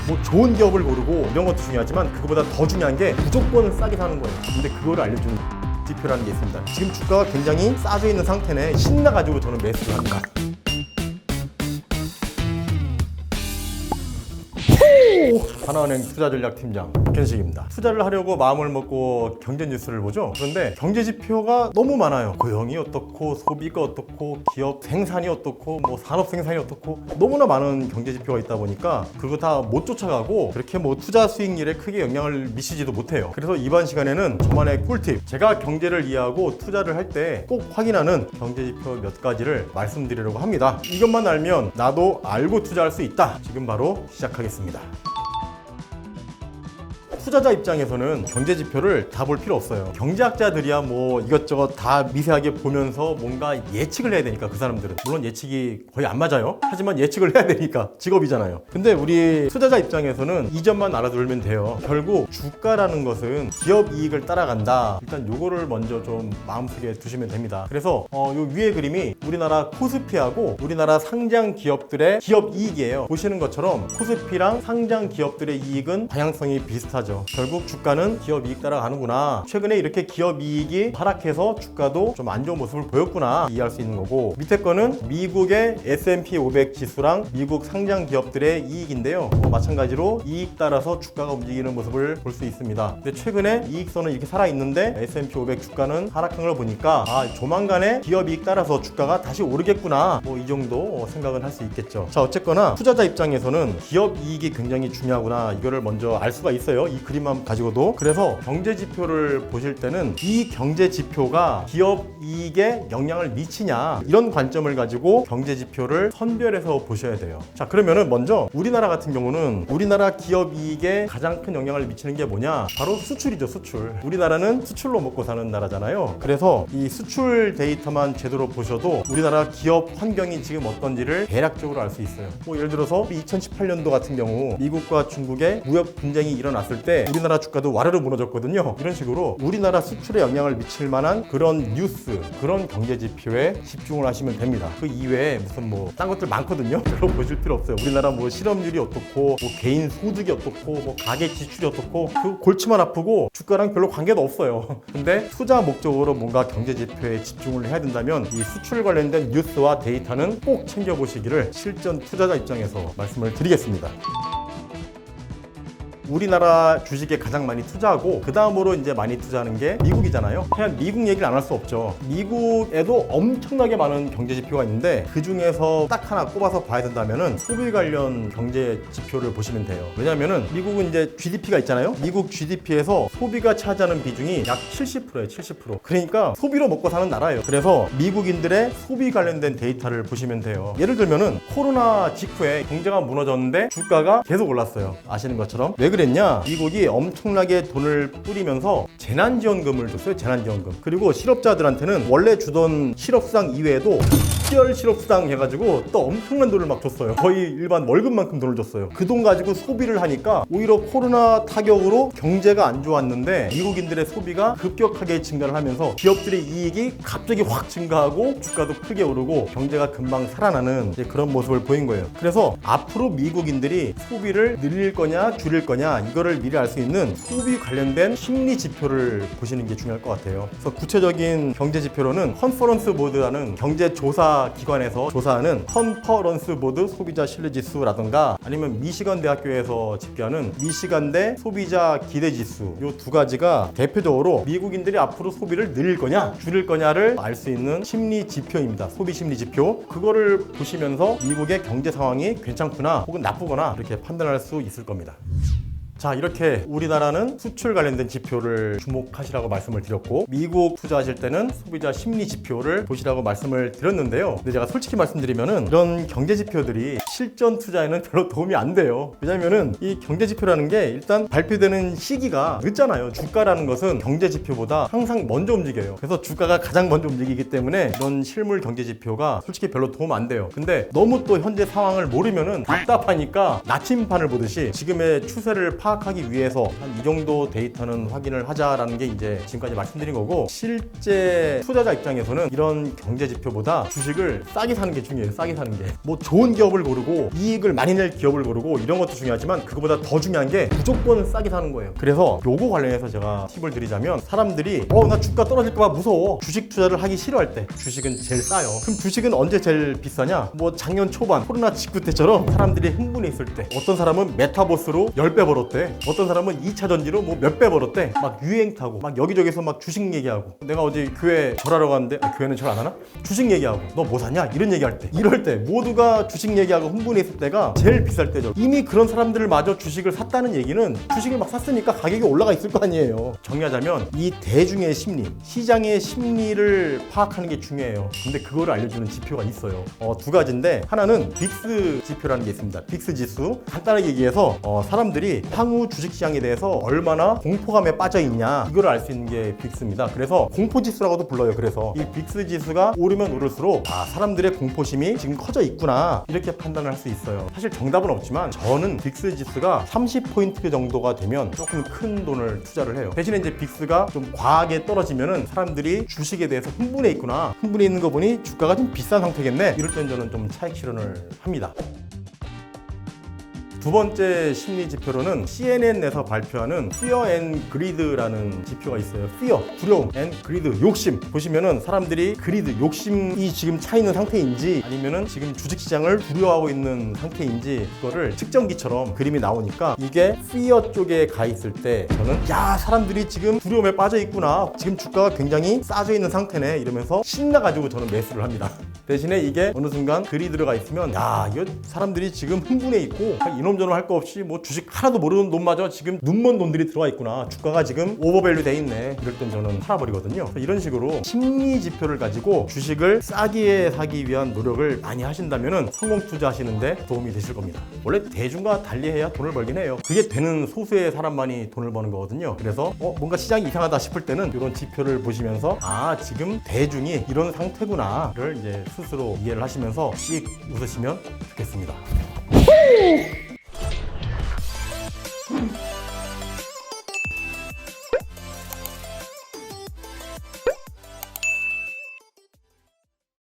뭐 좋은 기업을 고르고 이런 것도 중요하지만 그거보다 더 중요한 게 무조건 싸게 사는 거예요. 근데 그거를 알려주는 지표라는 게 있습니다. 지금 주가가 굉장히 싸져 있는 상태네 신나가지고 저는 매수를 합니다. 하나은행 투자전략팀장 박현식입니다. 투자를 하려고 마음을 먹고 경제 뉴스를 보죠. 그런데 경제 지표가 너무 많아요. 고용이 어떻고 소비가 어떻고 기업 생산이 어떻고 뭐 산업 생산이 어떻고 너무나 많은 경제 지표가 있다 보니까 그거 다 못 쫓아가고 그렇게 뭐 투자 수익률에 크게 영향을 미치지도 못해요. 그래서 이번 시간에는 저만의 꿀팁, 제가 경제를 이해하고 투자를 할 때 꼭 확인하는 경제 지표 몇 가지를 말씀드리려고 합니다. 이것만 알면 나도 알고 투자할 수 있다. 지금 바로 시작하겠습니다. 투자자 입장에서는 경제 지표를 다 볼 필요 없어요. 경제학자들이야 뭐 이것저것 다 미세하게 보면서 뭔가 예측을 해야 되니까 그 사람들은 물론 예측이 거의 안 맞아요. 하지만 예측을 해야 되니까 직업이잖아요. 근데 우리 투자자 입장에서는 이 점만 알아두면 돼요. 결국 주가라는 것은 기업 이익을 따라간다. 일단 요거를 먼저 좀 마음속에 두시면 됩니다. 그래서 요 위에 그림이 우리나라 코스피하고 우리나라 상장 기업들의 기업 이익이에요. 보시는 것처럼 코스피랑 상장 기업들의 이익은 방향성이 비슷하죠. 결국 주가는 기업 이익 따라가는구나. 최근에 이렇게 기업 이익이 하락해서 주가도 좀 안 좋은 모습을 보였구나 이해할 수 있는 거고, 밑에 거는 미국의 S&P 500 지수랑 미국 상장 기업들의 이익인데요. 마찬가지로 이익 따라서 주가가 움직이는 모습을 볼 수 있습니다. 근데 최근에 이익선은 이렇게 살아있는데 S&P 500 주가는 하락한 걸 보니까 조만간에 기업 이익 따라서 주가가 다시 오르겠구나, 뭐 이 정도 생각은 할 수 있겠죠. 자, 어쨌거나 투자자 입장에서는 기업 이익이 굉장히 중요하구나, 이거를 먼저 알 수가 있어요. 이 그림만 가지고도. 그래서 경제 지표를 보실 때는 이 경제 지표가 기업 이익에 영향을 미치냐, 이런 관점을 가지고 경제 지표를 선별해서 보셔야 돼요. 자, 그러면은 먼저 우리나라 같은 경우는 우리나라 기업 이익에 가장 큰 영향을 미치는 게 뭐냐, 바로 수출이죠. 수출. 우리나라는 수출로 먹고 사는 나라잖아요. 그래서 이 수출 데이터만 제대로 보셔도 우리나라 기업 환경이 지금 어떤지를 대략적으로 알 수 있어요. 뭐 예를 들어서 2018년도 같은 경우 미국과 중국의 무역 분쟁이 일어났을 때 우리나라 주가도 와르르 무너졌거든요. 이런 식으로 우리나라 수출에 영향을 미칠 만한 그런 뉴스, 그런 경제 지표에 집중을 하시면 됩니다. 그 이외에 무슨 뭐 딴 것들 많거든요. 별로 보실 필요 없어요. 우리나라 뭐 실업률이 어떻고, 뭐 개인 소득이 어떻고, 뭐 가계 지출이 어떻고, 그 골치만 아프고 주가랑 별로 관계도 없어요. 근데 투자 목적으로 뭔가 경제 지표에 집중을 해야 된다면 이 수출 관련된 뉴스와 데이터는 꼭 챙겨보시기를 실전 투자자 입장에서 말씀을 드리겠습니다. 우리나라 주식에 가장 많이 투자하고 그 다음으로 이제 많이 투자하는 게 미국이잖아요. 그냥 미국 얘기를 안 할 수 없죠. 미국에도 엄청나게 많은 경제 지표가 있는데 그 중에서 딱 하나 꼽아서 봐야 된다면은 소비 관련 경제 지표를 보시면 돼요. 왜냐면은 미국은 이제 GDP가 있잖아요. 미국 GDP에서 소비가 차지하는 비중이 약 70%예요. 70%. 그러니까 소비로 먹고 사는 나라예요. 그래서 미국인들의 소비 관련된 데이터를 보시면 돼요. 예를 들면은 코로나 직후에 경제가 무너졌는데 주가가 계속 올랐어요. 아시는 것처럼. 왜 그랬냐? 미국이 엄청나게 돈을 뿌리면서 재난지원금을 줬어요. 재난지원금. 그리고 실업자들한테는 원래 주던 실업수당 이외에도 특별 실업수당 해가지고 또 엄청난 돈을 막 줬어요. 거의 일반 월급만큼 돈을 줬어요. 그 돈 가지고 소비를 하니까 오히려 코로나 타격으로 경제가 안 좋았는데 미국인들의 소비가 급격하게 증가를 하면서 기업들의 이익이 갑자기 확 증가하고 주가도 크게 오르고 경제가 금방 살아나는 그런 모습을 보인 거예요. 그래서 앞으로 미국인들이 소비를 늘릴 거냐 줄일 거냐, 이거를 미리 알 수 있는 소비 관련된 심리 지표를 보시는 게 중요할 것 같아요. 그래서 구체적인 경제 지표로는 컨퍼런스 보드라는 경제 조사 기관에서 조사하는 컨퍼런스 보드 소비자 신뢰 지수라든가 아니면 미시건 대학교에서 집계하는 미시간대 소비자 기대 지수, 이 두 가지가 대표적으로 미국인들이 앞으로 소비를 늘릴 거냐 줄일 거냐를 알 수 있는 심리 지표입니다. 소비 심리 지표. 그거를 보시면서 미국의 경제 상황이 괜찮구나 혹은 나쁘거나 이렇게 판단할 수 있을 겁니다. 자, 이렇게 우리나라는 수출 관련된 지표를 주목하시라고 말씀을 드렸고, 미국 투자하실 때는 소비자 심리 지표를 보시라고 말씀을 드렸는데요. 근데 제가 솔직히 말씀드리면은 이런 경제 지표들이 실전 투자에는 별로 도움이 안 돼요. 왜냐면은 이 경제 지표라는 게 일단 발표되는 시기가 늦잖아요. 주가라는 것은 경제 지표보다 항상 먼저 움직여요. 그래서 주가가 가장 먼저 움직이기 때문에 이런 실물 경제 지표가 솔직히 별로 도움 안 돼요. 근데 너무 또 현재 상황을 모르면은 답답하니까 나침판을 보듯이 지금의 추세를 파악하기 위해서 한 이 정도 데이터는 확인을 하자라는 게 이제 지금까지 말씀드린 거고, 실제 투자자 입장에서는 이런 경제 지표보다 주식을 싸게 사는 게 중요해요. 싸게 사는 게. 뭐 좋은 기업을 고르고 고르고 이익을 많이 낼 기업을 고르고 이런 것도 중요하지만 그거보다 더 중요한 게 무조건 싸게 사는 거예요. 그래서 요거 관련해서 제가 팁을 드리자면 사람들이 나 주가 떨어질까 봐 무서워. 주식 투자를 하기 싫어할 때 주식은 제일 싸요. 그럼 주식은 언제 제일 비싸냐? 뭐 작년 초반 코로나 직후 때처럼 사람들이 흥분해 있을 때. 어떤 사람은 메타버스로 10배 벌었대. 어떤 사람은 2차 전지로 뭐 몇 배 벌었대. 막 유행 타고 막 여기저기서 막 주식 얘기하고. 내가 어제 교회 절하러 갔는데 교회는 절 안 하나? 주식 얘기하고 너 뭐 사냐? 이런 얘기할 때. 이럴 때 모두가 주식 얘기하고 흥분해 있을 때가 제일 비쌀 때죠. 이미 그런 사람들을 마저 주식을 샀다는 얘기는 주식을 막 샀으니까 가격이 올라가 있을 거 아니에요. 정리하자면 이 대중의 심리, 시장의 심리를 파악하는 게 중요해요. 근데 그거를 알려주는 지표가 있어요. 두 가지인데 하나는 빅스 지표라는 게 있습니다. 빅스 지수. 간단하게 얘기해서 사람들이 향후 주식시장에 대해서 얼마나 공포감에 빠져 있냐 이걸 알 수 있는 게 빅스입니다. 그래서 공포지수라고도 불러요. 그래서 이 빅스 지수가 오르면 오를수록 사람들의 공포심이 지금 커져 있구나 이렇게 판단을 할 수 있어요. 사실 정답은 없지만 저는 빅스 지수가 30포인트 정도가 되면 조금 큰 돈을 투자를 해요. 대신에 이제 빅스가 좀 과하게 떨어지면은 사람들이 주식에 대해서 흥분해 있구나, 흥분해 있는 거 보니 주가가 좀 비싼 상태겠네, 이럴 땐 저는 좀 차익 실현을 합니다. 두 번째 심리 지표로는 CNN에서 발표하는 Fear and Greed라는 지표가 있어요. Fear, 두려움, and Greed, 욕심. 보시면은 사람들이 그리드, 욕심이 지금 차 있는 상태인지 아니면은 지금 주식시장을 두려워하고 있는 상태인지 그거를 측정기처럼 그림이 나오니까 이게 Fear 쪽에 가 있을 때 저는 사람들이 지금 두려움에 빠져 있구나, 지금 주가가 굉장히 싸져 있는 상태네 이러면서 신나가지고 저는 매수를 합니다. 대신에 이게 어느 순간 글이 들어가 있으면 이거 사람들이 지금 흥분해 있고 이놈저놈 할 거 없이 뭐 주식 하나도 모르는 놈마저 지금 눈먼 돈들이 들어와 있구나, 주가가 지금 오버밸류 돼 있네, 이럴 땐 저는 팔아버리거든요. 이런 식으로 심리 지표를 가지고 주식을 싸게 사기 위한 노력을 많이 하신다면 성공 투자하시는데 도움이 되실 겁니다. 원래 대중과 달리해야 돈을 벌긴 해요. 그게 되는 소수의 사람만이 돈을 버는 거거든요. 그래서 뭔가 시장이 이상하다 싶을 때는 이런 지표를 보시면서 지금 대중이 이런 상태구나를 이제 스스로 이해를 하시면서 씩 웃으시면 좋겠습니다.